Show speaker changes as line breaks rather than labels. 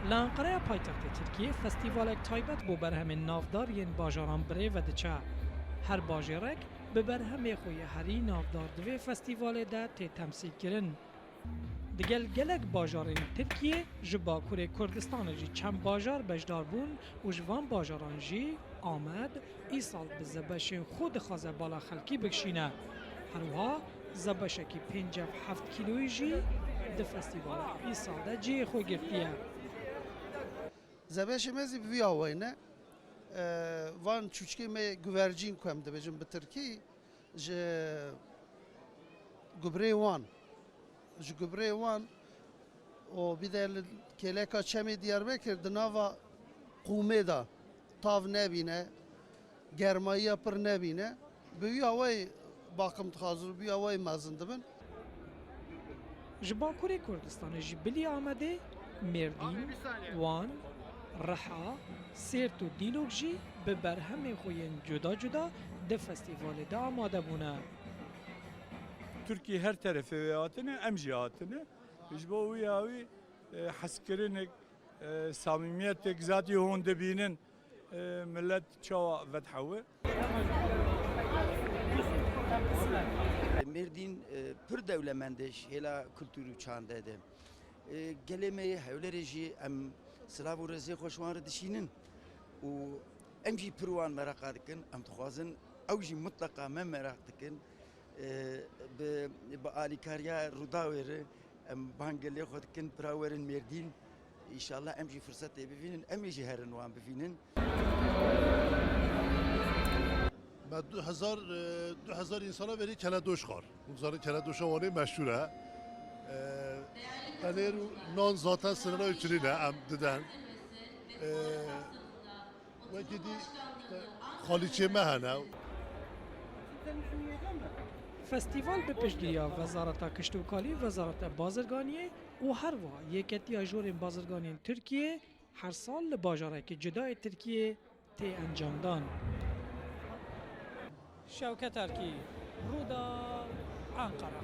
لانقره پایتخت ترکیه فستیوالک تایبەت بۆ بەرهەمێن ناوداریên bajaran birê ve diçe. Her bajarek bi berhemê xwe yê herî navdar divê festîvalê de tê temsîlkirin. Di gel gelek bajarên Tirkiye ji Bakurê Kurdistanê jî çend bajar bejdar bûn û ji van bajaran jî Amed îsal bi zebeşên xwe dixwaze bala xelkî bikişîne. Herwiha zebeşekî 57 kîloyî jî di festîvala îsal de cihê xwe girtiye.
Zebeşi mezi vî awayne van çûçkê me güvercîn ku em dibêjin bi Tirkî ji gubrê wan ji gubrê wan û bir de li kêleka çemê Diyarbekir di nava qûmê da tav nebîne germayiya pir nebîne bi wî awayê bakim dixwazin û wî awayê mezin dibin.
Ji Bakurê Kurdistanê jî bilî Amedê, Mêrdîn, Wan, Reha, Sêrt û Dîlok jî bi berhemên xwe yên cuda cuda di festîvalê de amade bûne.
Türkiye her tarafı ve hatine em jî hatine. Ji bo wî awî heskirinek samimiyetek zatî hûn dibînin millet çawa vedhewe.
Mêrdîn pir dewlemendeş hêla kultûrû çandê de. Gelê me hewlerê jî em silav û rezê xweşwan re dişînin û em jî pir wan meraqe dikin. Em dixwazin ew jî mutlaka me merak dikin. Bi alîkariya Rûdawê re em bangelê xwe dikin pira werin Mêrdîn. İnşallah em jî fırsatê bivînin, em ê jî herin wan bivînin.
ما 2000 insana veri keledoş kar. Bunların keledoşa vani meşhure. Ener non zaten sınırına üçününe em diden. Ve gidi Haliçe mehane.
Festîval bi piştgiriya Wezareta Kiştûkalî, Wezareta Bazirganiyê û herwa yêketiya jorên bazirganiyên Tirkiye her sal li bajarekî cudayê Tirkiye tê encamdan. Şevket Erkî, Rûda, Ankara.